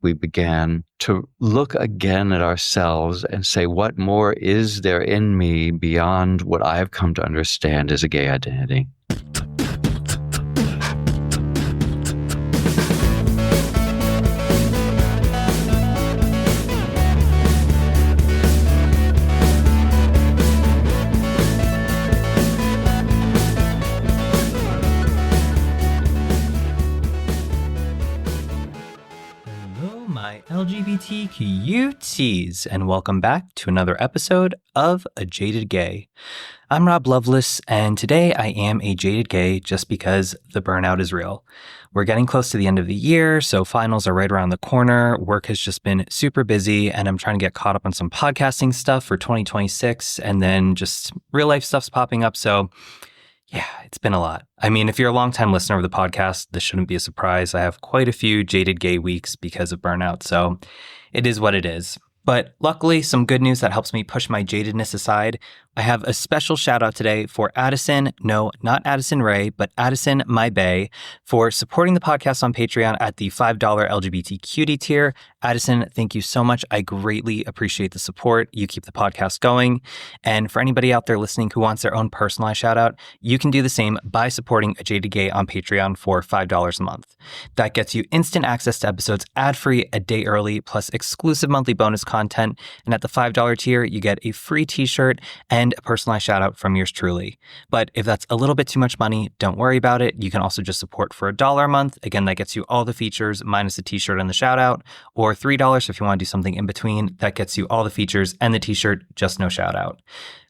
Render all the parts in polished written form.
we began to look again at ourselves and say, what more is there in me beyond what I have come to understand as a gay identity? LGBTQTs, and welcome back to another episode of A Jaded Gay. I'm Rob Lovelace, and today I am a jaded gay just because the burnout is real. We're getting close to the end of the year, so finals are right around the corner. Work has just been super busy, and I'm trying to get caught up on some podcasting stuff for 2026, and then just real life stuff's popping up, so yeah, it's been a lot. I mean, if you're a longtime listener of the podcast, this shouldn't be a surprise. I have quite a few jaded gay weeks because of burnout, so it is what it is. But luckily, some good news that helps me push my jadedness aside. I have a special shout out today for Addison, no, not Addison Ray, but Addison My Bae, for supporting the podcast on Patreon at the $5 LGBTQ tier. Addison, thank you so much. I greatly appreciate the support. You keep the podcast going. And for anybody out there listening who wants their own personalized shout out, you can do the same by supporting A Jaded Gay on Patreon for $5 a month. That gets you instant access to episodes ad-free a day early, plus exclusive monthly bonus content. And at the $5 tier, you get a free t-shirt and a personalized shout out from yours truly. But if that's a little bit too much money, don't worry about it. You can also just support for $1 a month. Again, that gets you all the features minus the t-shirt and the shout out, or $3 if you want to do something in between. That gets you all the features and the t-shirt, just no shout out.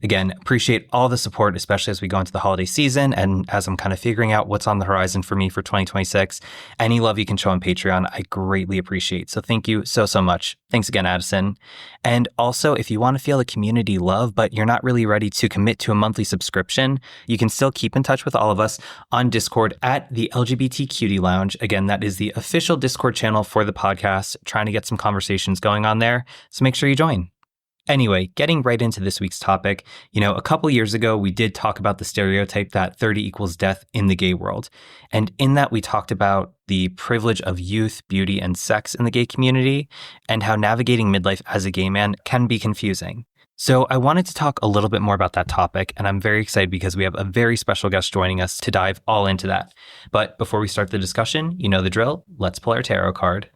Again, appreciate all the support, especially as we go into the holiday season and as I'm kind of figuring out what's on the horizon for me for 2026. Any love you can show on Patreon, I greatly appreciate. So thank you so much. Thanks again, Addison. And also, if you want to feel a community love, but you're not really ready to commit to a monthly subscription, you can still keep in touch with all of us on Discord at the LGBTQ Lounge. Again, that is the official Discord channel for the podcast, trying to get some conversations going on there. So make sure you join. Anyway, getting right into this week's topic, a couple years ago, we did talk about the stereotype that 30 equals death in the gay world. And in that, we talked about the privilege of youth, beauty, and sex in the gay community, and how navigating midlife as a gay man can be confusing. So I wanted to talk a little bit more about that topic, and I'm very excited because we have a very special guest joining us to dive all into that. But before we start the discussion, you know the drill. Let's pull our tarot card.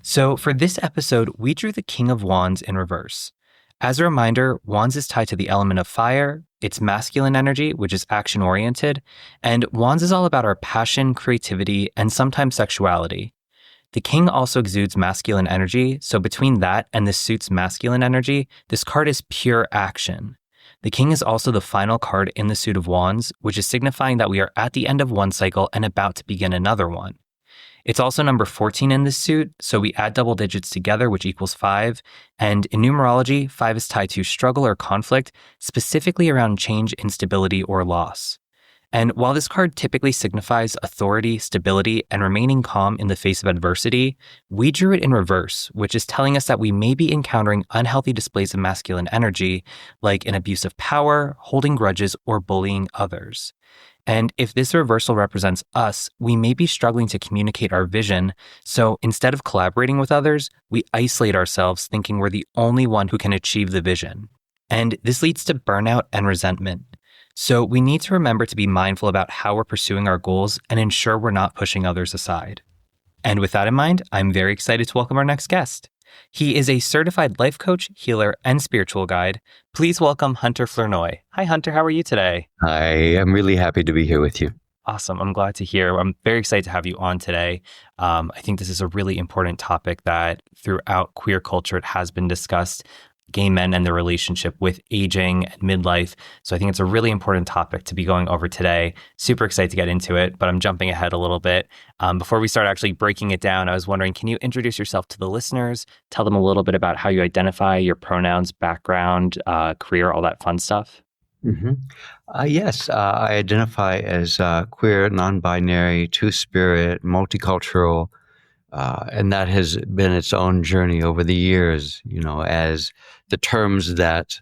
So for this episode, we drew the King of Wands in reverse. As a reminder, Wands is tied to the element of fire, it's masculine energy, which is action-oriented, and Wands is all about our passion, creativity, and sometimes sexuality. The King also exudes masculine energy, so between that and the suit's masculine energy, this card is pure action. The King is also the final card in the suit of Wands, which is signifying that we are at the end of one cycle and about to begin another one. It's also number 14 in this suit, so we add double digits together, which equals 5. And in numerology, 5 is tied to struggle or conflict, specifically around change, instability, or loss. And while this card typically signifies authority, stability, and remaining calm in the face of adversity, we drew it in reverse, which is telling us that we may be encountering unhealthy displays of masculine energy, like an abuse of power, holding grudges, or bullying others. And if this reversal represents us, we may be struggling to communicate our vision. So instead of collaborating with others, we isolate ourselves thinking we're the only one who can achieve the vision. And this leads to burnout and resentment. So we need to remember to be mindful about how we're pursuing our goals and ensure we're not pushing others aside. And with that in mind, I'm very excited to welcome our next guest. He is a certified life coach, healer, and spiritual guide. Please welcome Hunter Flournoy. Hi, Hunter. How are you today? Hi, I'm really happy to be here with you. Awesome. I'm glad to hear. I'm very excited to have you on today. I think this is a really important topic that throughout queer culture, it has been discussed. Gay men and their relationship with aging and midlife. So I think it's a really important topic to be going over today. Super excited to get into it, but I'm jumping ahead a little bit. Before we start actually breaking it down, I was wondering, can you introduce yourself to the listeners? Tell them a little bit about how you identify, your pronouns, background, career, all that fun stuff. Mm-hmm. Yes, I identify as queer, non-binary, two-spirit, multicultural, and that has been its own journey over the years, as the terms that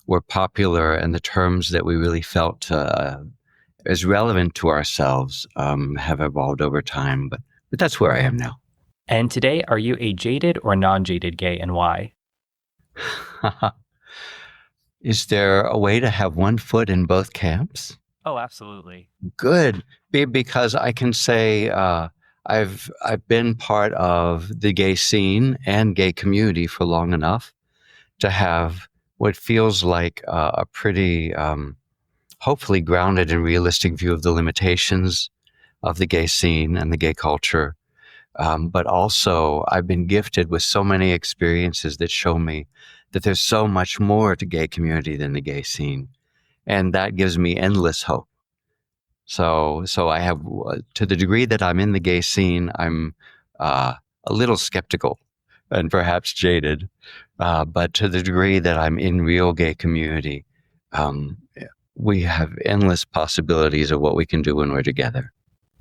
were popular and the terms that we really felt is relevant to ourselves have evolved over time. But that's where I am now. And today, are you a jaded or non-jaded gay, and why? Is there a way to have one foot in both camps? Oh, absolutely. Good, because I can say I've been part of the gay scene and gay community for long enough to have what feels like a pretty, hopefully grounded and realistic view of the limitations of the gay scene and the gay culture. But also, I've been gifted with so many experiences that show me that there's so much more to gay community than the gay scene. And that gives me endless hope. So I have, to the degree that I'm in the gay scene, I'm a little skeptical and perhaps jaded. But to the degree that I'm in real gay community, we have endless possibilities of what we can do when we're together.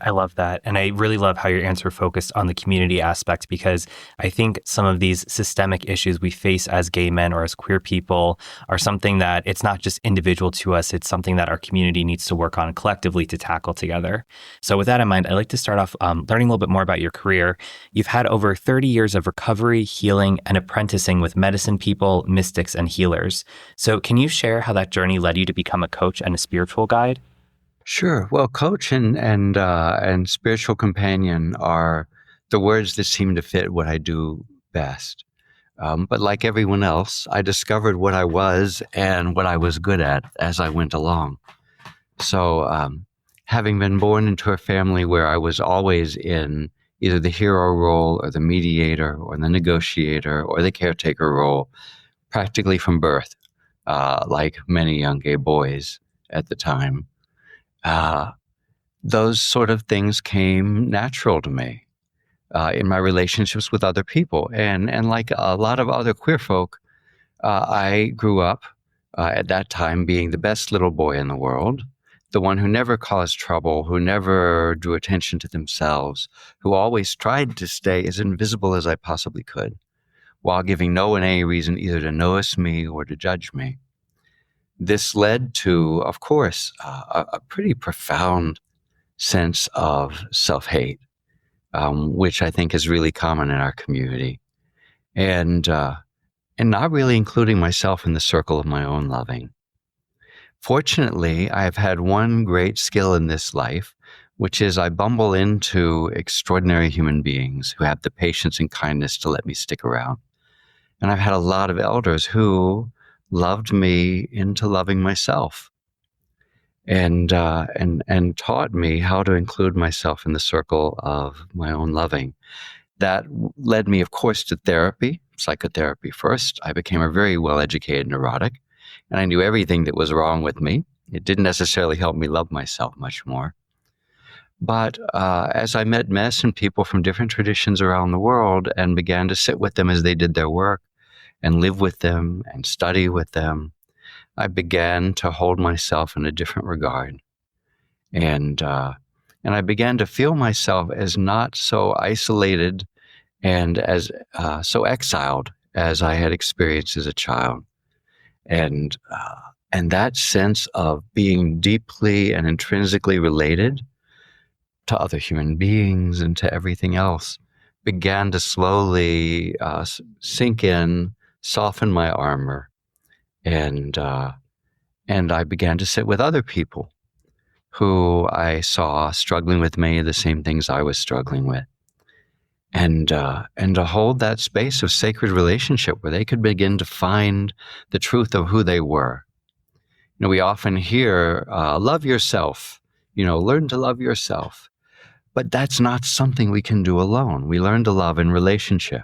I love that. And I really love how your answer focused on the community aspect, because I think some of these systemic issues we face as gay men or as queer people are something that it's not just individual to us. It's something that our community needs to work on collectively to tackle together. So with that in mind, I'd like to start off learning a little bit more about your career. You've had over 30 years of recovery, healing, and apprenticing with medicine people, mystics, and healers. So can you share how that journey led you to become a coach and a spiritual guide? Sure. Well, coach and spiritual companion are the words that seem to fit what I do best. But like everyone else, I discovered what I was and what I was good at as I went along. So, having been born into a family where I was always in either the hero role or the mediator or the negotiator or the caretaker role, practically from birth, like many young gay boys at the time. Those sort of things came natural to me in my relationships with other people. And like a lot of other queer folk, I grew up at that time being the best little boy in the world, the one who never caused trouble, who never drew attention to themselves, who always tried to stay as invisible as I possibly could, while giving no one any reason either to notice me or to judge me. This led to, of course, a pretty profound sense of self-hate, which I think is really common in our community, and not really including myself in the circle of my own loving. Fortunately, I have had one great skill in this life, which is I bumble into extraordinary human beings who have the patience and kindness to let me stick around. And I've had a lot of elders who loved me into loving myself, and taught me how to include myself in the circle of my own loving. That led me, of course, to therapy, psychotherapy first. I became a very well-educated neurotic, and I knew everything that was wrong with me. It didn't necessarily help me love myself much more. But as I met medicine people from different traditions around the world and began to sit with them as they did their work and live with them and study with them, I began to hold myself in a different regard. And I began to feel myself as not so isolated and as so exiled as I had experienced as a child. And that sense of being deeply and intrinsically related to other human beings and to everything else began to slowly sink in, soften my armor, and I began to sit with other people who I saw struggling with many of the same things I was struggling with, and to hold that space of sacred relationship where they could begin to find the truth of who they were. You know, we often hear, love yourself, learn to love yourself. But that's not something we can do alone. We learn to love in relationship.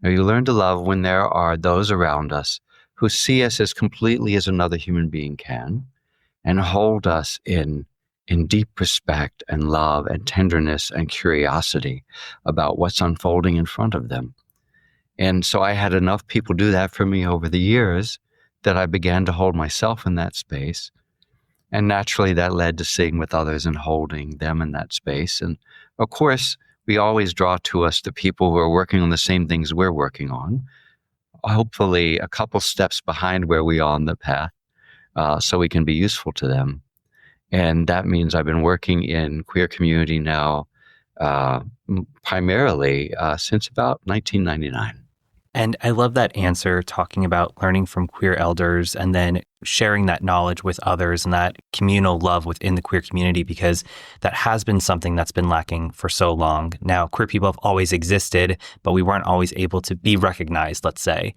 You learn to love when there are those around us who see us as completely as another human being can and hold us in deep respect and love and tenderness and curiosity about what's unfolding in front of them. And so I had enough people do that for me over the years that I began to hold myself in that space. And naturally, that led to sitting with others and holding them in that space. And of course, we always draw to us the people who are working on the same things we're working on, hopefully a couple steps behind where we are on the path, so we can be useful to them. And that means I've been working in queer community now primarily since about 1999. And I love that answer, talking about learning from queer elders and then sharing that knowledge with others and that communal love within the queer community, because that has been something that's been lacking for so long. Now, queer people have always existed, but we weren't always able to be recognized, let's say.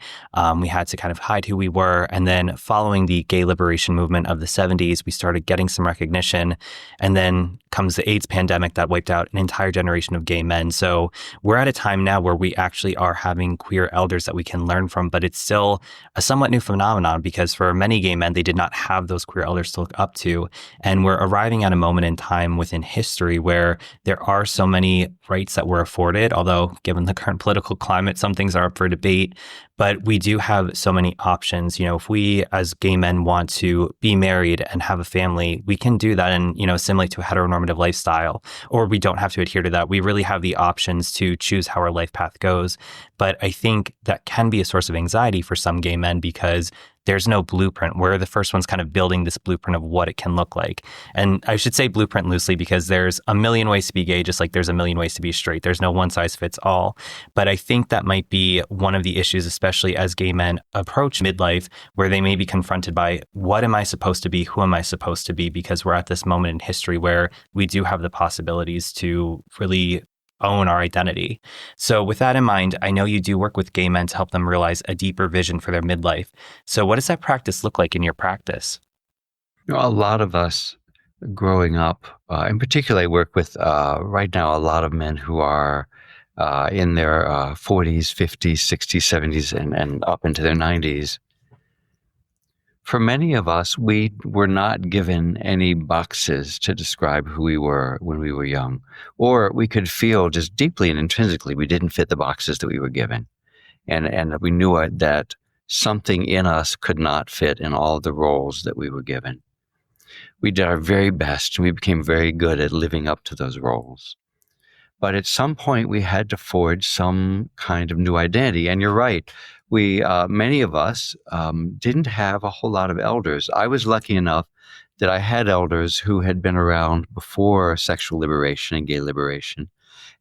We had to kind of hide who we were. And then following the gay liberation movement of the 70s, we started getting some recognition. And then comes the AIDS pandemic that wiped out an entire generation of gay men. So we're at a time now where we actually are having queer elders that we can learn from, but it's still a somewhat new phenomenon because for many gay men, they did not have those queer elders to look up to. And we're arriving at a moment in time within history where there are so many rights that we're afforded, although given the current political climate, some things are up for debate. But we do have so many options. You know, if we as gay men want to be married and have a family, we can do that and, assimilate to a heteronormative lifestyle, or we don't have to adhere to that. We really have the options to choose how our life path goes. But I think that can be a source of anxiety for some gay men because there's no blueprint. We're the first ones kind of building this blueprint of what it can look like. And I should say blueprint loosely because there's a million ways to be gay, just like there's a million ways to be straight. There's no one size fits all. But I think that might be one of the issues, especially as gay men approach midlife, where they may be confronted by what am I supposed to be? Who am I supposed to be? Because we're at this moment in history where we do have the possibilities to really own our identity. So with that in mind, I know you do work with gay men to help them realize a deeper vision for their midlife. So what does that practice look like in your practice? A lot of us growing up, in particular, I work with right now a lot of men who are in their 40s, 50s, 60s, 70s, and up into their 90s. For many of us, we were not given any boxes to describe who we were when we were young, or we could feel just deeply and intrinsically we didn't fit the boxes that we were given. And we knew that something in us could not fit in all the roles that we were given. We did our very best and we became very good at living up to those roles. But at some point, we had to forge some kind of new identity. And you're right. Many of us didn't have a whole lot of elders. I was lucky enough that I had elders who had been around before sexual liberation and gay liberation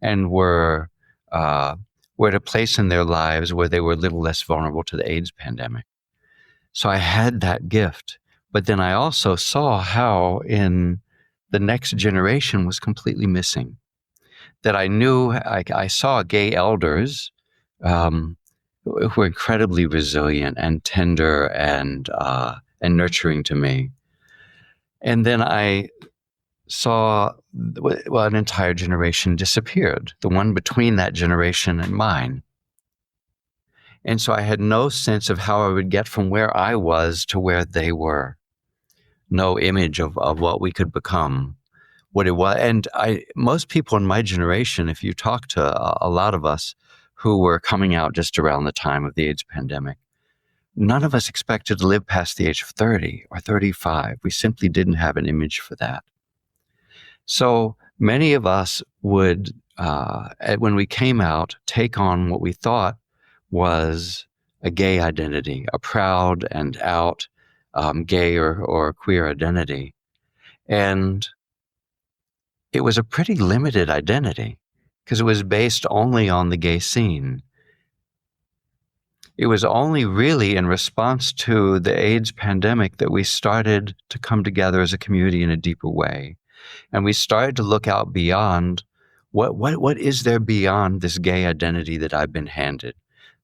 and were at a place in their lives where they were a little less vulnerable to the AIDS pandemic. So I had that gift. But then I also saw how in the next generation was completely missing. That I knew, I saw gay elders who were incredibly resilient and tender and nurturing to me. And then I saw, an entire generation disappeared, the one between that generation and mine. And so I had no sense of how I would get from where I was to where they were. No image of what we could become. What it was. And most people in my generation, if you talk to a lot of us who were coming out just around the time of the AIDS pandemic, none of us expected to live past the age of 30 or 35. We simply didn't have an image for that. So many of us would, when we came out, take on what we thought was a gay identity, a proud and out gay or queer identity. And it was a pretty limited identity because it was based only on the gay scene. It was only really in response to the AIDS pandemic that we started to come together as a community in a deeper way. And we started to look out beyond what is there beyond this gay identity that I've been handed?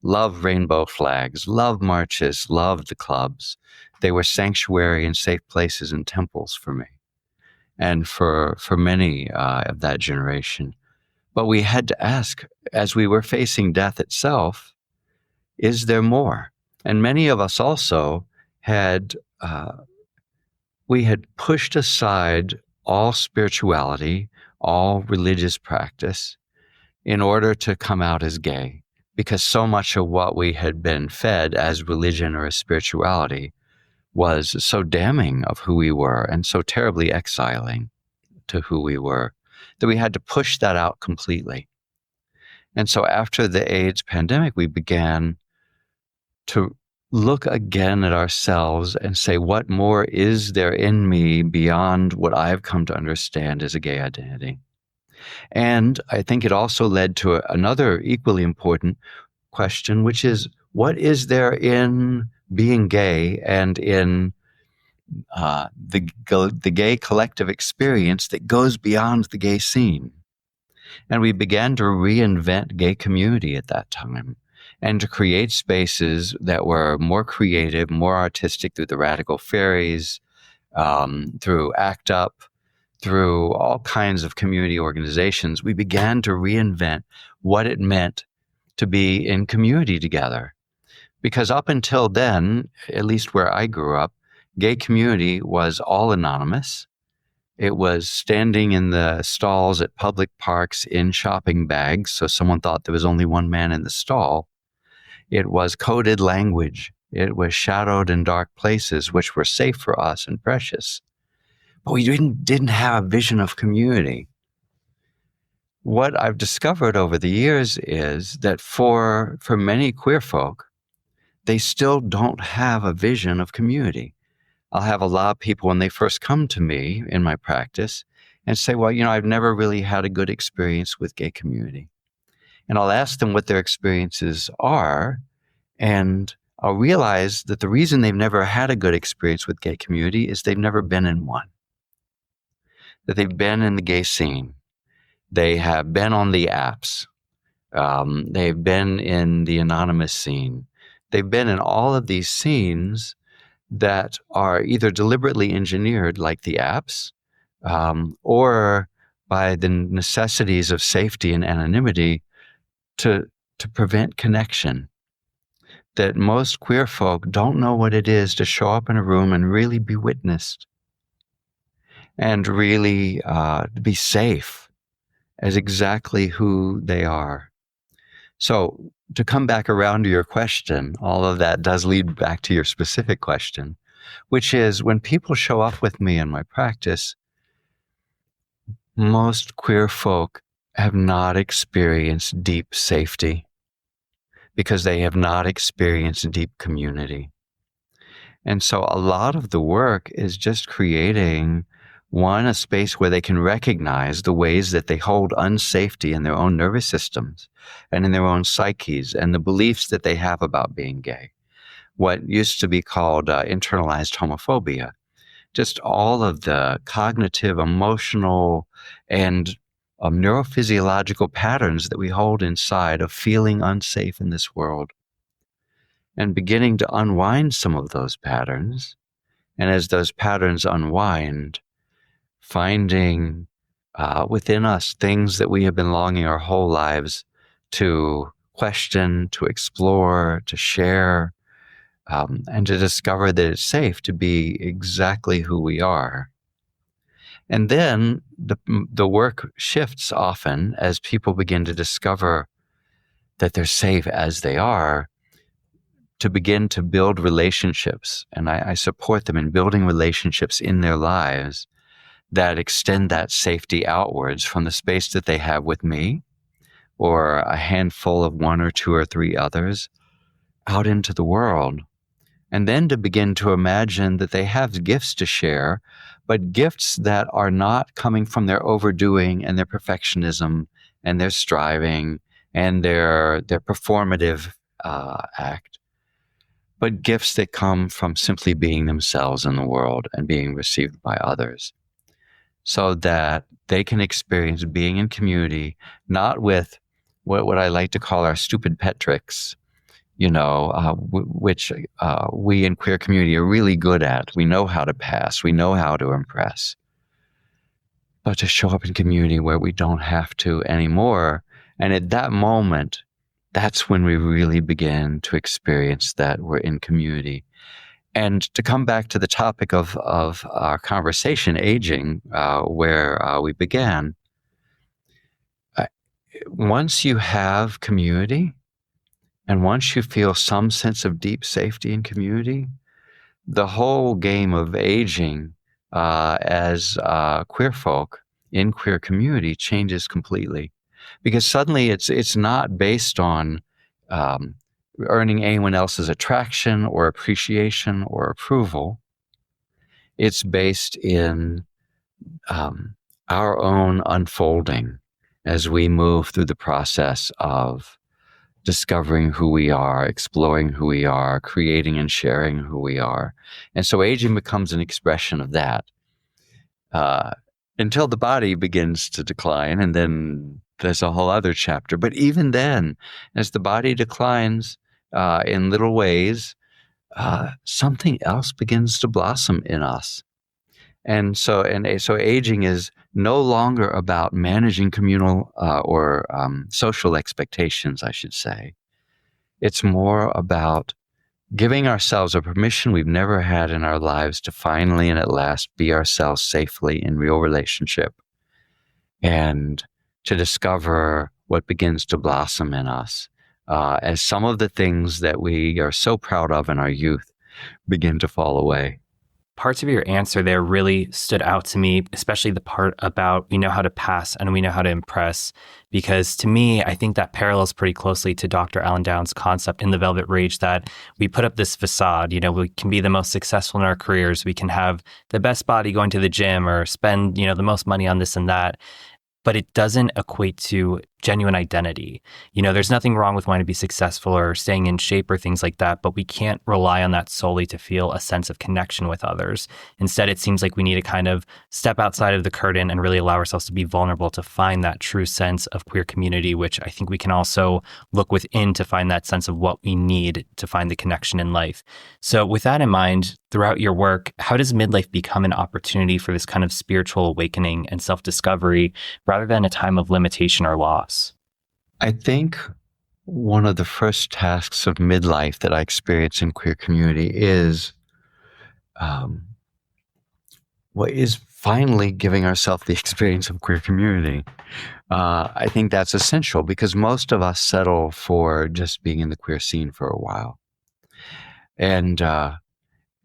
Love rainbow flags, love marches, love the clubs. They were sanctuary and safe places and temples for me. And for many of that generation. But we had to ask, as we were facing death itself, is there more? And many of us also we had pushed aside all spirituality, all religious practice, in order to come out as gay, because so much of what we had been fed as religion or as spirituality was so damning of who we were and so terribly exiling to who we were that we had to push that out completely. And so after the AIDS pandemic, we began to look again at ourselves and say, what more is there in me beyond what I've come to understand as a gay identity? And I think it also led to another equally important question, which is, what is there in being gay and in the gay collective experience that goes beyond the gay scene? And we began to reinvent gay community at that time and to create spaces that were more creative, more artistic through the Radical Fairies, through ACT UP, through all kinds of community organizations. We began to reinvent what it meant to be in community together. Because up until then, at least where I grew up, gay community was all anonymous. It was standing in the stalls at public parks in shopping bags, so someone thought there was only one man in the stall. It was coded language. It was shadowed in dark places, which were safe for us and precious. But we didn't have a vision of community. What I've discovered over the years is that for many queer folk, they still don't have a vision of community. I'll have a lot of people when they first come to me in my practice and say, well, I've never really had a good experience with gay community. And I'll ask them what their experiences are, and I'll realize that the reason they've never had a good experience with gay community is they've never been in one. That they've been in the gay scene. They have been on the apps. They've been in the anonymous scene. They've been in all of these scenes that are either deliberately engineered, like the apps, or by the necessities of safety and anonymity to prevent connection. That most queer folk don't know what it is to show up in a room and really be witnessed and really be safe as exactly who they are. So to come back around to your question, all of that does lead back to your specific question, which is when people show up with me in my practice, most queer folk have not experienced deep safety because they have not experienced deep community. And so a lot of the work is just creating, one, a space where they can recognize the ways that they hold unsafety in their own nervous systems and in their own psyches and the beliefs that they have about being gay. What used to be called internalized homophobia. Just all of the cognitive, emotional, and neurophysiological patterns that we hold inside of feeling unsafe in this world. And beginning to unwind some of those patterns. And as those patterns unwind, finding within us things that we have been longing our whole lives to question, to explore, to share, and to discover that it's safe to be exactly who we are. And then the work shifts often as people begin to discover that they're safe as they are, to begin to build relationships. And I support them in building relationships in their lives that extend that safety outwards from the space that they have with me or a handful of one or two or three others out into the world. And then to begin to imagine that they have gifts to share, but gifts that are not coming from their overdoing and their perfectionism and their striving and their performative act, but gifts that come from simply being themselves in the world and being received by others, so that they can experience being in community, not with what I like to call our stupid pet tricks, which we in queer community are really good at. We know how to pass. We know how to impress. But to show up in community where we don't have to anymore. And at that moment, that's when we really begin to experience that we're in community. And to come back to the topic of our conversation, aging, where we began, once you have community, and once you feel some sense of deep safety in community, the whole game of aging as queer folk in queer community changes completely. Because suddenly it's not based on earning anyone else's attraction or appreciation or approval. It's based in our own unfolding as we move through the process of discovering who we are, exploring who we are, creating and sharing who we are. And so aging becomes an expression of that until the body begins to decline. And then there's a whole other chapter. But even then, as the body declines in little ways, something else begins to blossom in us. And so aging is no longer about managing communal or social expectations, I should say. It's more about giving ourselves a permission we've never had in our lives to finally and at last be ourselves safely in real relationship, and to discover what begins to blossom in us as some of the things that we are so proud of in our youth begin to fall away. Parts of your answer there really stood out to me, especially the part about we know how to pass and we know how to impress, because to me, I think that parallels pretty closely to Dr. Alan Downs' concept in The Velvet Rage that we put up this facade, we can be the most successful in our careers, we can have the best body going to the gym or spend, the most money on this and that, but it doesn't equate to genuine identity. There's nothing wrong with wanting to be successful or staying in shape or things like that, but we can't rely on that solely to feel a sense of connection with others. Instead, it seems like we need to kind of step outside of the curtain and really allow ourselves to be vulnerable to find that true sense of queer community, which I think we can also look within to find that sense of what we need to find the connection in life. So with that in mind, throughout your work, how does midlife become an opportunity for this kind of spiritual awakening and self-discovery rather than a time of limitation or loss? I think one of the first tasks of midlife that I experience in queer community is finally giving ourselves the experience of queer community. I think that's essential because most of us settle for just being in the queer scene for a while. And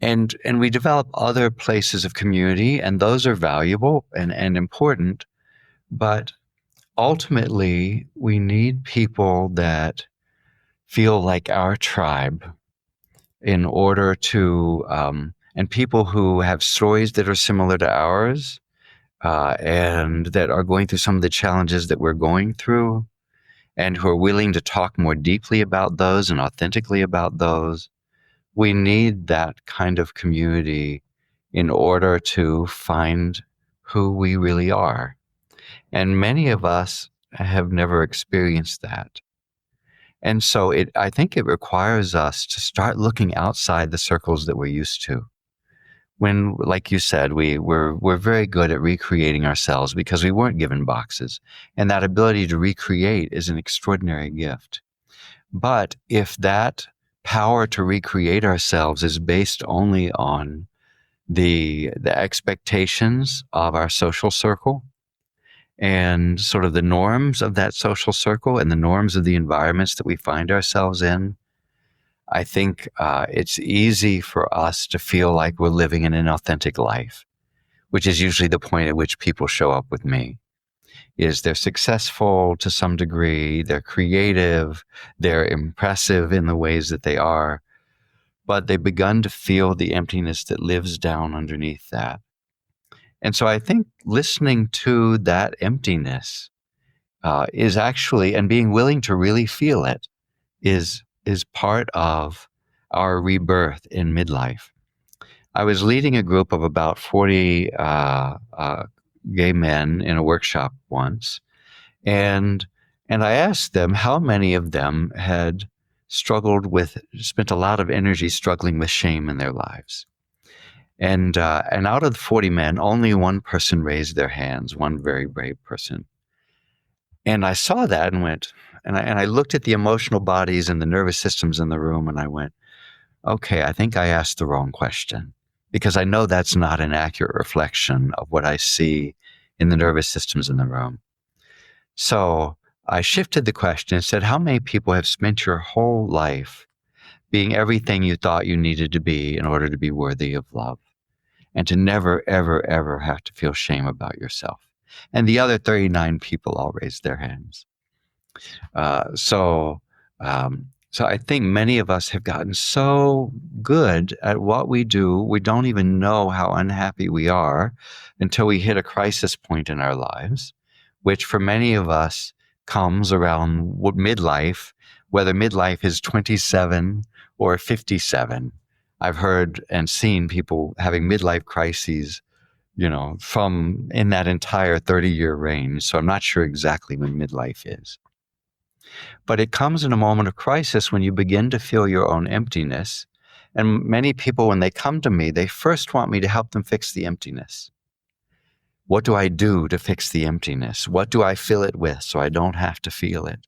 we develop other places of community, and those are valuable and important, but ultimately, we need people that feel like our tribe in order to, and people who have stories that are similar to ours and that are going through some of the challenges that we're going through and who are willing to talk more deeply about those and authentically about those. We need that kind of community in order to find who we really are. And many of us have never experienced that. And so I think it requires us to start looking outside the circles that we're used to. When, like you said, we're very good at recreating ourselves because we weren't given boxes. And that ability to recreate is an extraordinary gift. But if that power to recreate ourselves is based only on the expectations of our social circle, and sort of the norms of that social circle and the norms of the environments that we find ourselves in, I think it's easy for us to feel like we're living an inauthentic life, which is usually the point at which people show up with me. Is they're successful to some degree, they're creative, they're impressive in the ways that they are, but they've begun to feel the emptiness that lives down underneath that. And so I think listening to that emptiness is actually, and being willing to really feel it, is part of our rebirth in midlife. I was leading a group of about 40 gay men in a workshop once, and I asked them how many of them had spent a lot of energy struggling with shame in their lives. And out of the 40 men, only one person raised their hands, one very brave person. And I saw that and went, and I looked at the emotional bodies and the nervous systems in the room, and I went, okay, I think I asked the wrong question, because I know that's not an accurate reflection of what I see in the nervous systems in the room. So I shifted the question and said, how many people have spent your whole life being everything you thought you needed to be in order to be worthy of love, and to never, ever, ever have to feel shame about yourself? And the other 39 people all raised their hands. So I think many of us have gotten so good at what we do, we don't even know how unhappy we are until we hit a crisis point in our lives, which for many of us comes around midlife, whether midlife is 27 or 57. I've heard and seen people having midlife crises, from in that entire 30-year range. So I'm not sure exactly when midlife is. But it comes in a moment of crisis when you begin to feel your own emptiness. And many people, when they come to me, they first want me to help them fix the emptiness. What do I do to fix the emptiness? What do I fill it with so I don't have to feel it?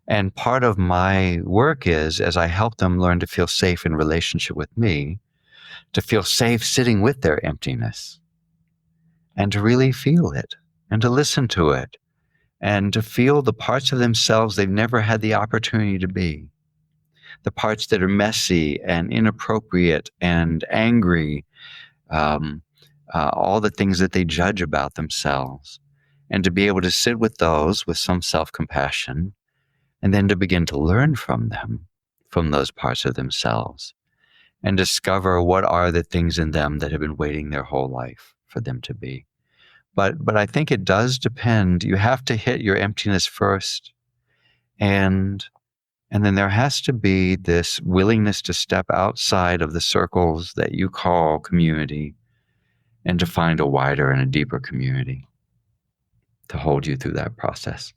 And part of my work is, as I help them learn to feel safe in relationship with me, to feel safe sitting with their emptiness and to really feel it and to listen to it and to feel the parts of themselves they've never had the opportunity to be, the parts that are messy and inappropriate and angry, all the things that they judge about themselves, and to be able to sit with those with some self-compassion, and then to begin to learn from them, from those parts of themselves, and discover what are the things in them that have been waiting their whole life for them to be. But I think it does depend. You have to hit your emptiness first, and then there has to be this willingness to step outside of the circles that you call community and to find a wider and a deeper community to hold you through that process.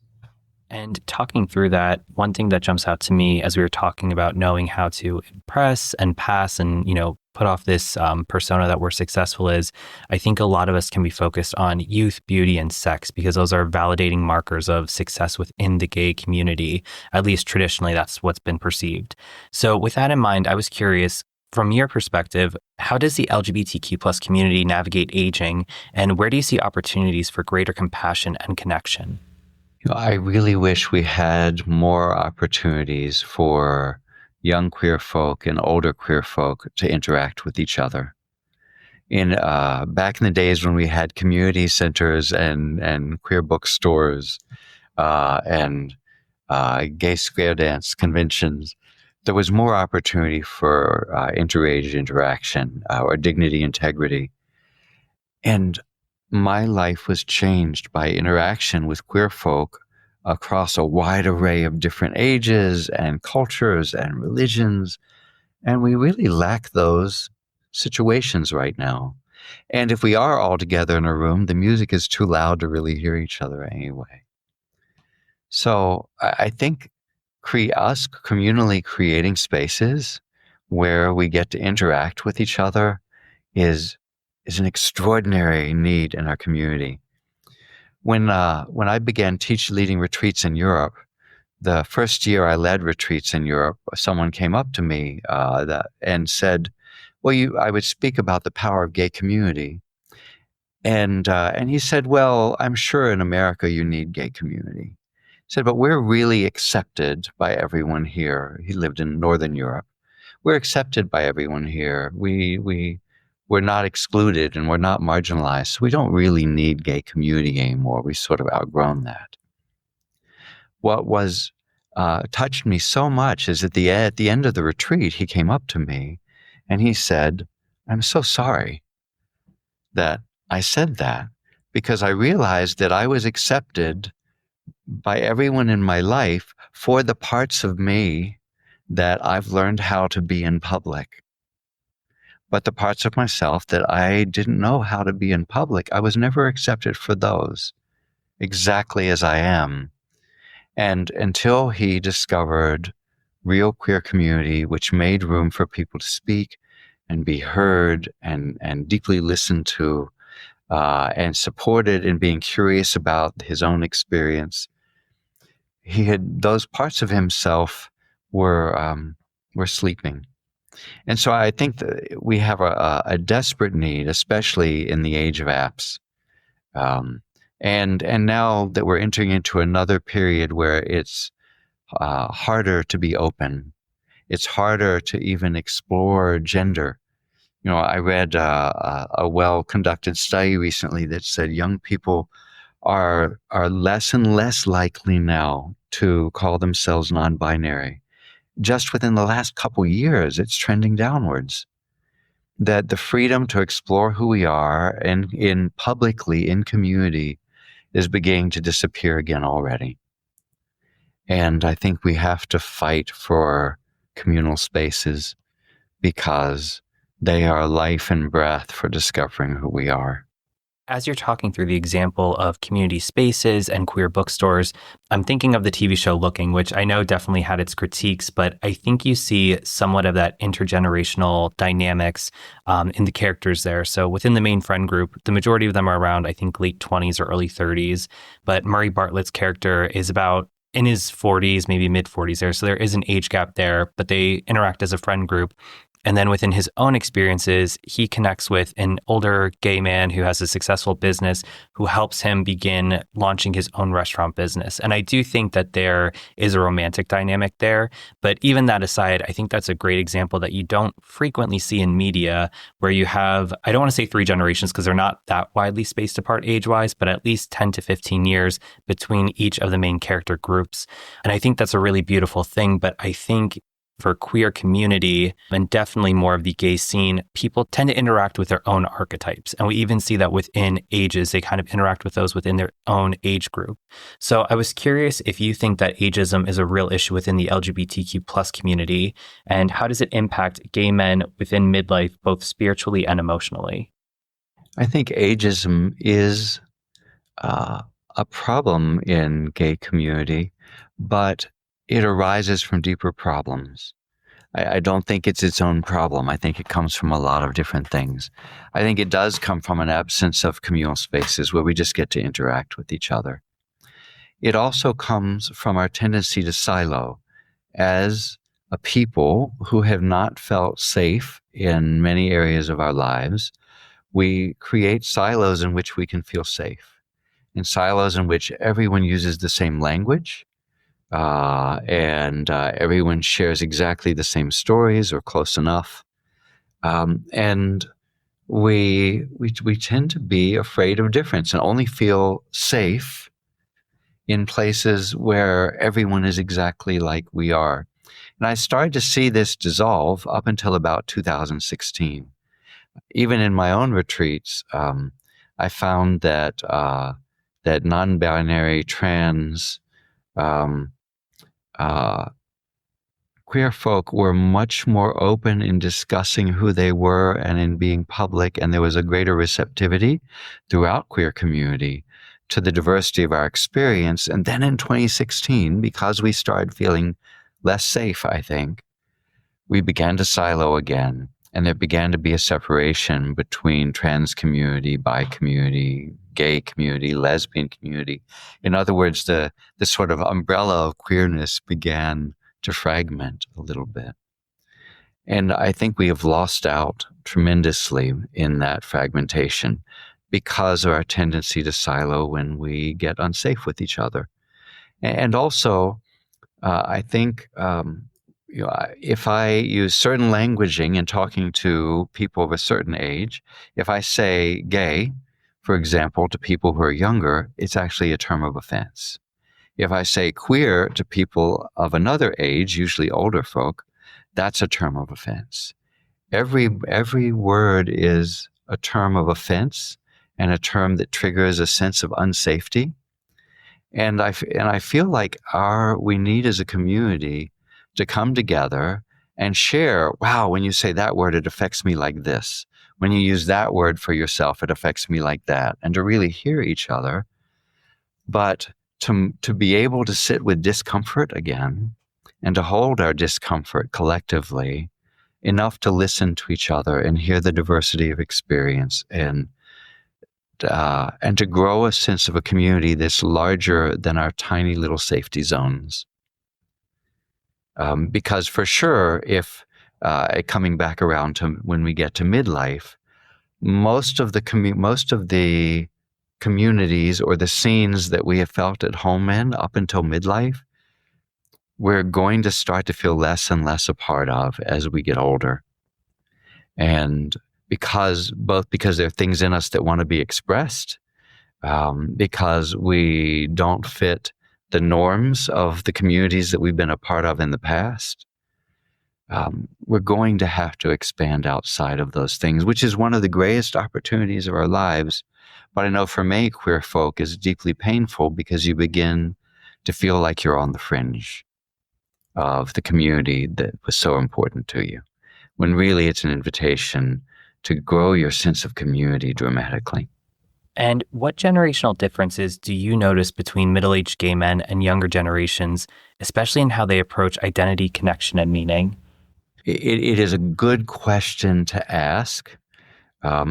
And talking through that, one thing that jumps out to me as we were talking about knowing how to impress and pass and, put off this persona that we're successful is, I think a lot of us can be focused on youth, beauty, and sex because those are validating markers of success within the gay community. At least traditionally, that's what's been perceived. So with that in mind, I was curious, from your perspective, how does the LGBTQ plus community navigate aging, and where do you see opportunities for greater compassion and connection? I really wish we had more opportunities for young queer folk and older queer folk to interact with each other. Back in the days when we had community centers and queer bookstores and gay square dance conventions, there was more opportunity for interage interaction or dignity, integrity. And my life was changed by interaction with queer folk across a wide array of different ages and cultures and religions. And we really lack those situations right now. And if we are all together in a room, the music is too loud to really hear each other anyway. So I think us communally creating spaces where we get to interact with each other is an extraordinary need in our community. When I began leading retreats in Europe, the first year I led retreats in Europe, someone came up to me and said, "Well, I would speak about the power of gay community," and he said, "Well, I'm sure in America you need gay community." He said, "But we're really accepted by everyone here." He lived in Northern Europe. "We're accepted by everyone here. We're not excluded and we're not marginalized. So we don't really need gay community anymore. We sort of outgrown that." What was touched me so much is at the end of the retreat, he came up to me and he said, "I'm so sorry that I said that because I realized that I was accepted by everyone in my life for the parts of me that I've learned how to be in public. But the parts of myself that I didn't know how to be in public, I was never accepted for those exactly as I am." And until he discovered real queer community, which made room for people to speak and be heard and deeply listened to and supported in being curious about his own experience, those parts of himself were sleeping. And so I think that we have a desperate need, especially in the age of apps. And now that we're entering into another period where it's harder to be open, it's harder to even explore gender. I read a well-conducted study recently that said young people are less and less likely now to call themselves non-binary just within the last couple years, it's trending downwards. That the freedom to explore who we are and in publicly in community is beginning to disappear again already. And I think we have to fight for communal spaces because they are life and breath for discovering who we are. As you're talking through the example of community spaces and queer bookstores, I'm thinking of the TV show Looking, which I know definitely had its critiques, but I think you see somewhat of that intergenerational dynamics in the characters there. So within the main friend group, the majority of them are around, I think, late 20s or early 30s. But Murray Bartlett's character is about in his 40s, maybe mid 40s there. So there is an age gap there, but they interact as a friend group. And then within his own experiences, he connects with an older gay man who has a successful business who helps him begin launching his own restaurant business. And I do think that there is a romantic dynamic there. But even that aside, I think that's a great example that you don't frequently see in media where you have, I don't want to say 3 generations because they're not that widely spaced apart age-wise, but at least 10 to 15 years between each of the main character groups. And I think that's a really beautiful thing. But I think for queer community and definitely more of the gay scene, people tend to interact with their own archetypes. And we even see that within ages, they kind of interact with those within their own age group. So I was curious if you think that ageism is a real issue within the LGBTQ plus community, and how does it impact gay men within midlife, both spiritually and emotionally? I think ageism is a problem in gay community, but it arises from deeper problems. I don't think it's its own problem. I think it comes from a lot of different things. I think it does come from an absence of communal spaces where we just get to interact with each other. It also comes from our tendency to silo. As a people who have not felt safe in many areas of our lives, we create silos in which we can feel safe, in silos in which everyone uses the same language, and everyone shares exactly the same stories or close enough. And we tend to be afraid of difference and only feel safe in places where everyone is exactly like we are. And I started to see this dissolve up until about 2016. Even in my own retreats, I found that that non-binary, trans, queer folk were much more open in discussing who they were and in being public, and there was a greater receptivity throughout queer community to the diversity of our experience. And then in 2016, because we started feeling less safe, I think, we began to silo again, and there began to be a separation between trans community, bi community, gay community, lesbian community. In other words, the sort of umbrella of queerness began to fragment a little bit. And I think we have lost out tremendously in that fragmentation because of our tendency to silo when we get unsafe with each other. And also, I think if I use certain languaging in talking to people of a certain age, if I say gay, for example, to people who are younger, it's actually a term of offense. If I say queer to people of another age, usually older folk, that's a term of offense. Every word is a term of offense and a term that triggers a sense of unsafety. And I feel like we need as a community to come together and share, wow, when you say that word, it affects me like this. When you use that word for yourself, it affects me like that. And to really hear each other, but to be able to sit with discomfort again and to hold our discomfort collectively enough to listen to each other and hear the diversity of experience and to grow a sense of a community that's larger than our tiny little safety zones. Because for sure, if coming back around to when we get to midlife, most of the communities or the scenes that we have felt at home in up until midlife, we're going to start to feel less and less a part of as we get older. And because there are things in us that want to be expressed, because we don't fit the norms of the communities that we've been a part of in the past, we're going to have to expand outside of those things, which is one of the greatest opportunities of our lives. But I know for many queer folk is deeply painful because you begin to feel like you're on the fringe of the community that was so important to you, when really it's an invitation to grow your sense of community dramatically. And what generational differences do you notice between middle-aged gay men and younger generations, especially in how they approach identity, connection, and meaning? It is a good question to ask,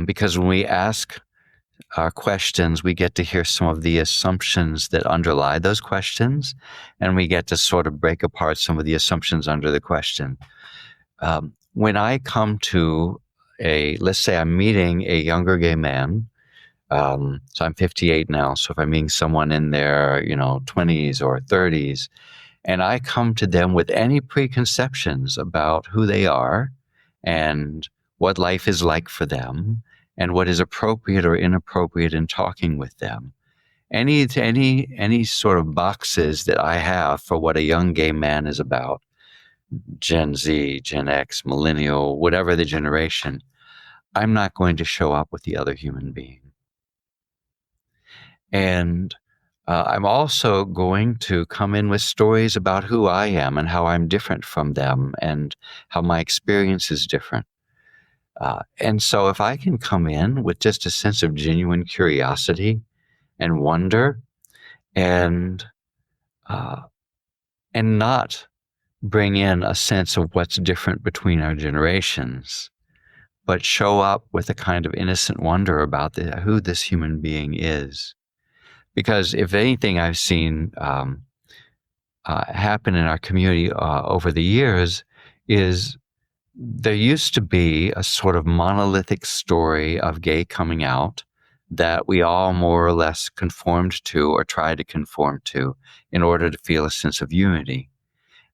because when we ask our questions, we get to hear some of the assumptions that underlie those questions, and we get to sort of break apart some of the assumptions under the question. When I come to let's say I'm meeting a younger gay man, so I'm 58 now, so if I'm meeting someone in their 20s or 30s, and I come to them with any preconceptions about who they are and what life is like for them and what is appropriate or inappropriate in talking with them. Any sort of boxes that I have for what a young gay man is about, Gen Z, Gen X, millennial, whatever the generation, I'm not going to show up with the other human being. And I'm also going to come in with stories about who I am and how I'm different from them and how my experience is different. And so if I can come in with just a sense of genuine curiosity and wonder and not bring in a sense of what's different between our generations, but show up with a kind of innocent wonder about who this human being is. Because if anything I've seen happen in our community over the years is there used to be a sort of monolithic story of gay coming out that we all more or less conformed to or tried to conform to in order to feel a sense of unity.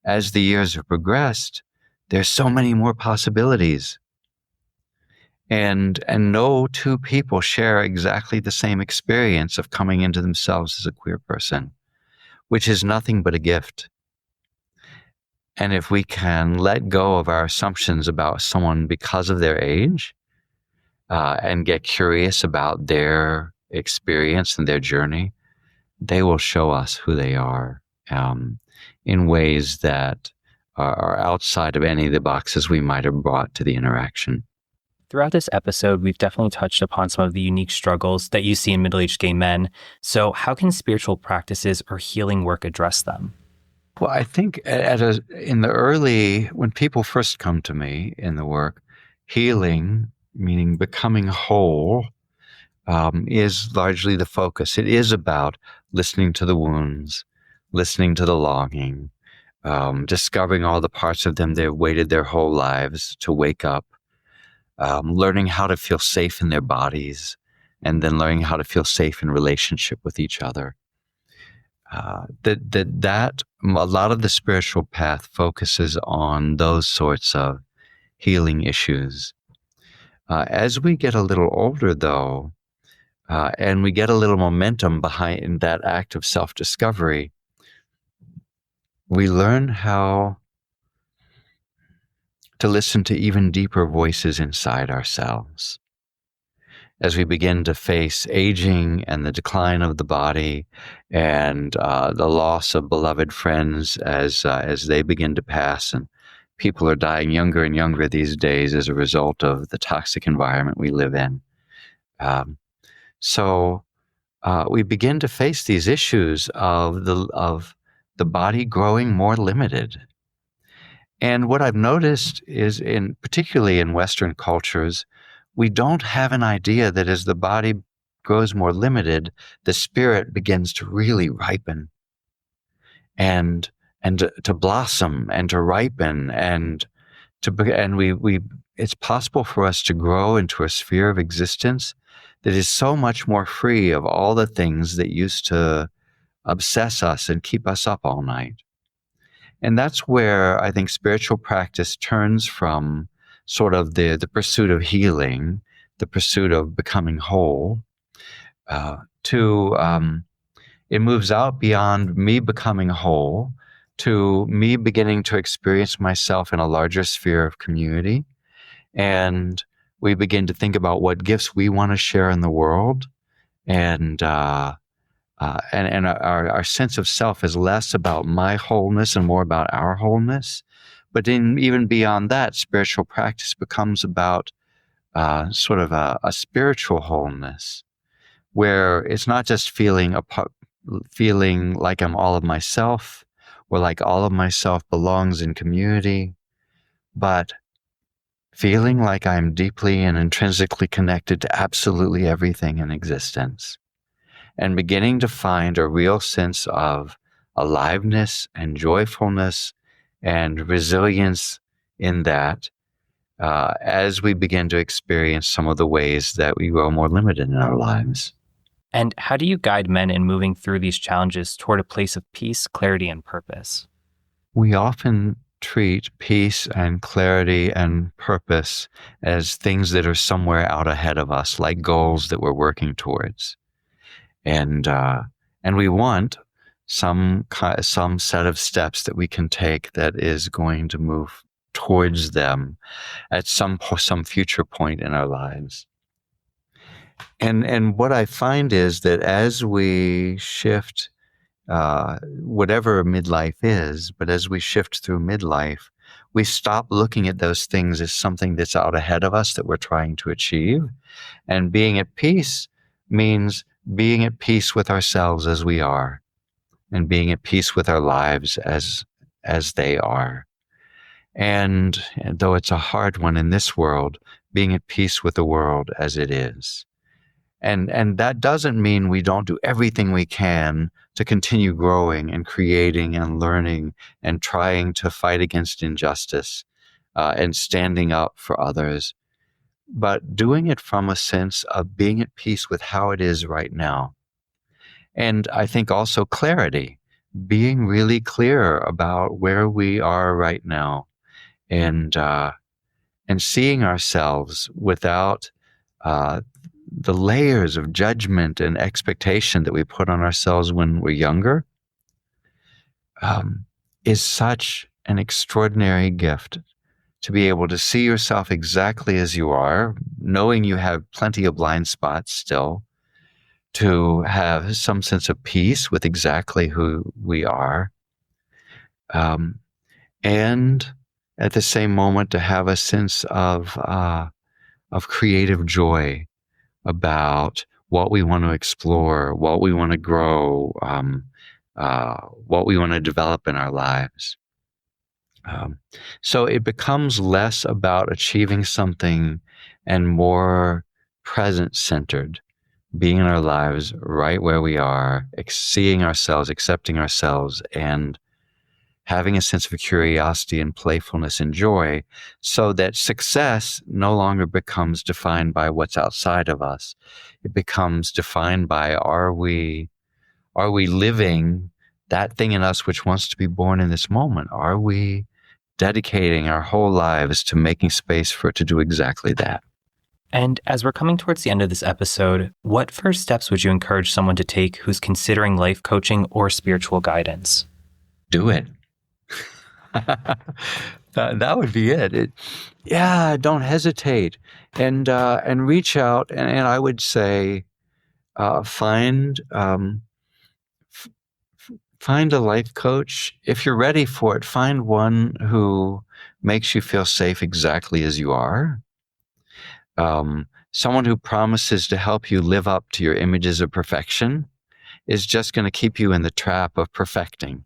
As the years have progressed, there's so many more possibilities. And no two people share exactly the same experience of coming into themselves as a queer person, which is nothing but a gift. And if we can let go of our assumptions about someone because of their age, and get curious about their experience and their journey, they will show us who they are in ways that are outside of any of the boxes we might have brought to the interaction. Throughout this episode, we've definitely touched upon some of the unique struggles that you see in middle-aged gay men. So how can spiritual practices or healing work address them? Well, I think when people first come to me in the work, healing, meaning becoming whole, is largely the focus. It is about listening to the wounds, listening to the longing, discovering all the parts of them they've waited their whole lives to wake up, learning how to feel safe in their bodies, and then learning how to feel safe in relationship with each other. That a lot of the spiritual path focuses on those sorts of healing issues. As we get a little older, though, and we get a little momentum behind that act of self-discovery, we learn how to listen to even deeper voices inside ourselves. As we begin to face aging and the decline of the body and the loss of beloved friends as they begin to pass, and people are dying younger and younger these days as a result of the toxic environment we live in. So we begin to face these issues of the body growing more limited. And what I've noticed is, particularly in Western cultures, we don't have an idea that as the body grows more limited, the spirit begins to really ripen and to blossom and to ripen and it's possible for us to grow into a sphere of existence that is so much more free of all the things that used to obsess us and keep us up all night. And that's where I think spiritual practice turns from sort of the pursuit of healing, the pursuit of becoming whole, it moves out beyond me becoming whole to me beginning to experience myself in a larger sphere of community. And we begin to think about what gifts we want to share in the world. And our sense of self is less about my wholeness and more about our wholeness. But then even beyond that, spiritual practice becomes about sort of a spiritual wholeness, where it's not just feeling like I'm all of myself, or like all of myself belongs in community, but feeling like I'm deeply and intrinsically connected to absolutely everything in existence, and beginning to find a real sense of aliveness and joyfulness and resilience in that, as we begin to experience some of the ways that we grow more limited in our lives. And how do you guide men in moving through these challenges toward a place of peace, clarity, and purpose? We often treat peace and clarity and purpose as things that are somewhere out ahead of us, like goals that we're working towards. And we want some set of steps that we can take that is going to move towards them at some future point in our lives. And what I find is that as we shift, whatever midlife is, but as we shift through midlife, we stop looking at those things as something that's out ahead of us that we're trying to achieve. And being at peace means being at peace with ourselves as we are, and being at peace with our lives as they are. And though it's a hard one in this world, being at peace with the world as it is. And that doesn't mean we don't do everything we can to continue growing and creating and learning and trying to fight against injustice and standing up for others, but doing it from a sense of being at peace with how it is right now. And I think also clarity, being really clear about where we are right now, and seeing ourselves without the layers of judgment and expectation that we put on ourselves when we're younger, is such an extraordinary gift. To be able to see yourself exactly as you are, knowing you have plenty of blind spots still, to have some sense of peace with exactly who we are, and at the same moment to have a sense of creative joy about what we want to explore, what we want to grow, what we want to develop in our lives. So it becomes less about achieving something and more present-centered, being in our lives right where we are, seeing ourselves, accepting ourselves, and having a sense of curiosity and playfulness and joy, so that success no longer becomes defined by what's outside of us. It becomes defined by, are we living that thing in us which wants to be born in this moment? Are we dedicating our whole lives to making space for it to do exactly that? And as we're coming towards the end of this episode, what first steps would you encourage someone to take who's considering life coaching or spiritual guidance? Do it. That would be it. Don't hesitate, and reach out. And I would say, find a life coach. If you're ready for it, find one who makes you feel safe exactly as you are. Someone who promises to help you live up to your images of perfection is just going to keep you in the trap of perfecting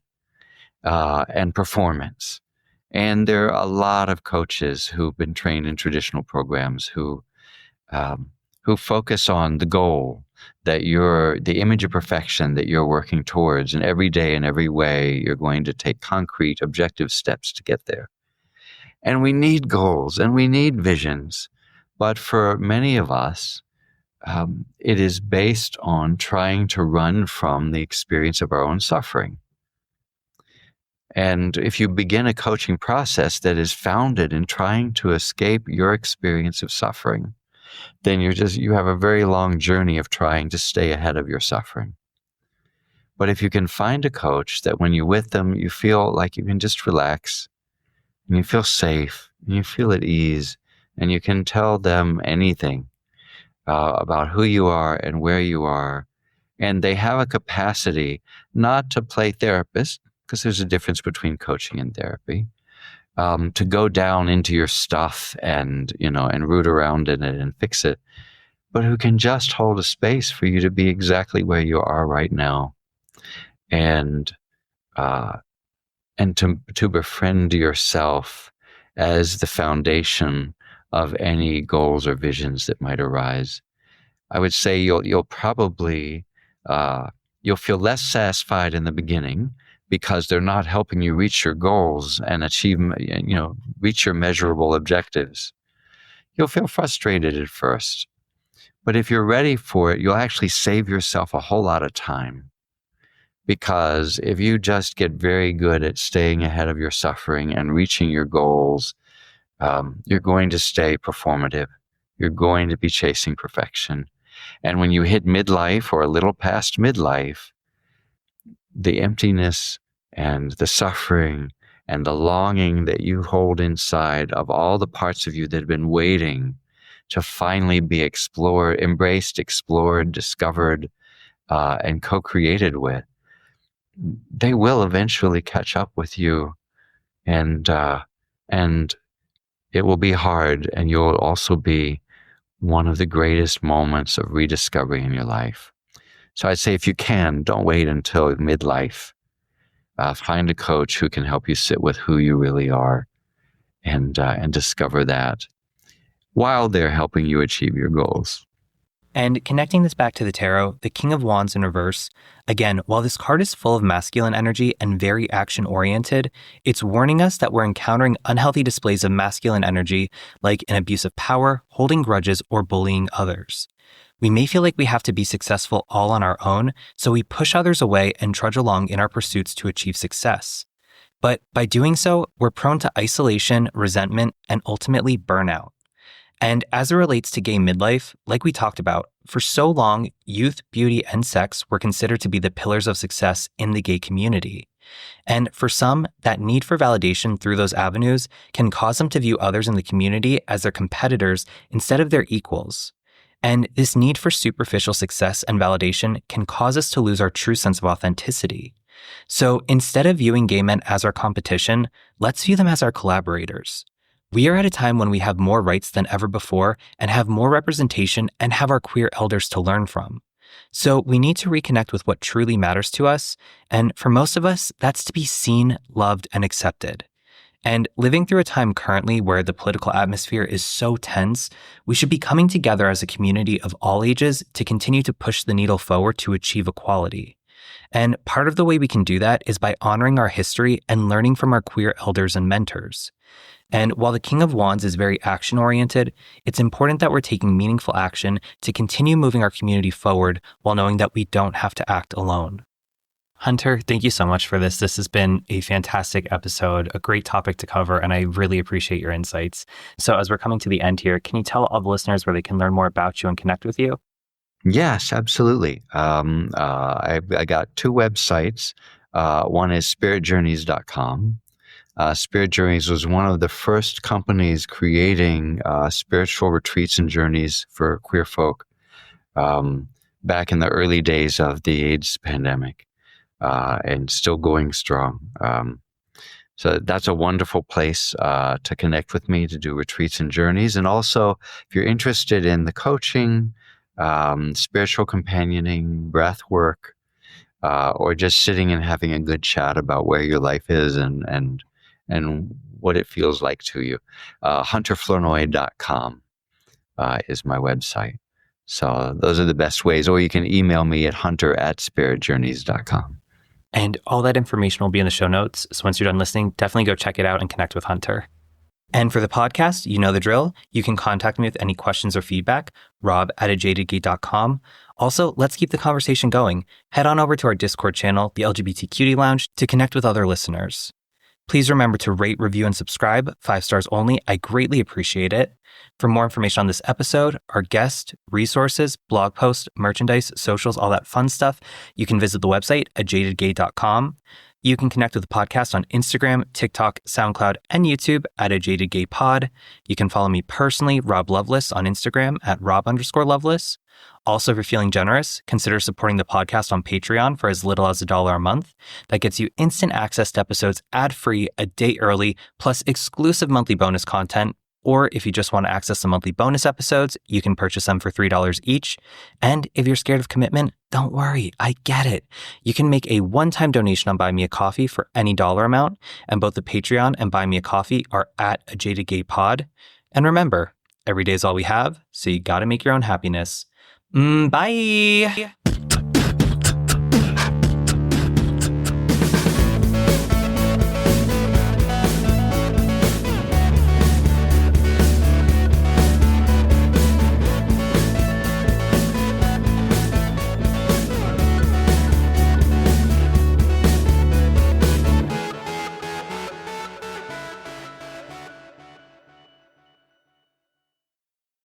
and performance. And there are a lot of coaches who've been trained in traditional programs who focus on the goal, that the image of perfection that you're working towards, and every day in every way you're going to take concrete, objective steps to get there. And we need goals and we need visions, but for many of us, it is based on trying to run from the experience of our own suffering. And if you begin a coaching process that is founded in trying to escape your experience of suffering, then you have a very long journey of trying to stay ahead of your suffering. But if you can find a coach that when you're with them, you feel like you can just relax and you feel safe and you feel at ease and you can tell them anything about who you are and where you are. And they have a capacity not to play therapist, because there's a difference between coaching and therapy, to go down into your stuff and root around in it and fix it, but who can just hold a space for you to be exactly where you are right now, and to befriend yourself as the foundation of any goals or visions that might arise. I would say you'll probably you'll feel less satisfied in the beginning because they're not helping you reach your goals and reach your measurable objectives. You'll feel frustrated at first, but if you're ready for it, you'll actually save yourself a whole lot of time. Because if you just get very good at staying ahead of your suffering and reaching your goals, you're going to stay performative. You're going to be chasing perfection. And when you hit midlife or a little past midlife, the emptiness and the suffering and the longing that you hold inside of all the parts of you that have been waiting to finally be explored, embraced, explored, discovered, and co-created with, they will eventually catch up with you, and it will be hard, and you'll also be one of the greatest moments of rediscovery in your life. So I'd say if you can, don't wait until midlife. Find a coach who can help you sit with who you really are and discover that while they're helping you achieve your goals. And connecting this back to the tarot, the King of Wands in reverse, again, while this card is full of masculine energy and very action-oriented, it's warning us that we're encountering unhealthy displays of masculine energy, like an abuse of power, holding grudges, or bullying others. We may feel like we have to be successful all on our own, so we push others away and trudge along in our pursuits to achieve success. But by doing so, we're prone to isolation, resentment, and ultimately burnout. And as it relates to gay midlife, like we talked about, for so long, youth, beauty, and sex were considered to be the pillars of success in the gay community. And for some, that need for validation through those avenues can cause them to view others in the community as their competitors instead of their equals. And this need for superficial success and validation can cause us to lose our true sense of authenticity. So instead of viewing gay men as our competition, let's view them as our collaborators. We are at a time when we have more rights than ever before and have more representation and have our queer elders to learn from. So we need to reconnect with what truly matters to us. And for most of us, that's to be seen, loved, and accepted. And living through a time currently where the political atmosphere is so tense, we should be coming together as a community of all ages to continue to push the needle forward to achieve equality. And part of the way we can do that is by honoring our history and learning from our queer elders and mentors. And while the King of Wands is very action-oriented, it's important that we're taking meaningful action to continue moving our community forward while knowing that we don't have to act alone. Hunter, thank you so much for this. This has been a fantastic episode, a great topic to cover, and I really appreciate your insights. So as we're coming to the end here, can you tell all the listeners where they can learn more about you and connect with you? Yes, absolutely. I got two websites. One is spiritjourneys.com. Spirit Journeys was one of the first companies creating spiritual retreats and journeys for queer folk back in the early days of the AIDS pandemic, and still going strong. So that's a wonderful place to connect with me, to do retreats and journeys. And also, if you're interested in the coaching, spiritual companioning, breath work, or just sitting and having a good chat about where your life is and what it feels like to you, hunterflournoy.com is my website. So those are the best ways. Or you can email me at hunter@spiritjourneys.com. And all that information will be in the show notes. So once you're done listening, definitely go check it out and connect with Hunter. And for the podcast, you know the drill. You can contact me with any questions or feedback, rob@ajadedgay.com. Also, let's keep the conversation going. Head on over to our Discord channel, the LGBTQ Lounge, to connect with other listeners. Please remember to rate, review, and subscribe. 5 stars only. I greatly appreciate it. For more information on this episode, our guest, resources, blog posts, merchandise, socials, all that fun stuff, you can visit the website at jadedgay.com. You can connect with the podcast on Instagram, TikTok, SoundCloud, and YouTube at A Jaded Gay Pod. You can follow me personally, Rob Lovelace, on Instagram at Rob_Lovelace. Also, if you're feeling generous, consider supporting the podcast on Patreon for as little as $1 a month. That gets you instant access to episodes ad-free, a day early, plus exclusive monthly bonus content. Or if you just want to access the monthly bonus episodes, you can purchase them for $3 each. And if you're scared of commitment, don't worry, I get it. You can make a one-time donation on Buy Me a Coffee for any dollar amount, and both the Patreon and Buy Me a Coffee are at A Jaded Gay Pod. And remember, every day is all we have, so you gotta make your own happiness. Bye!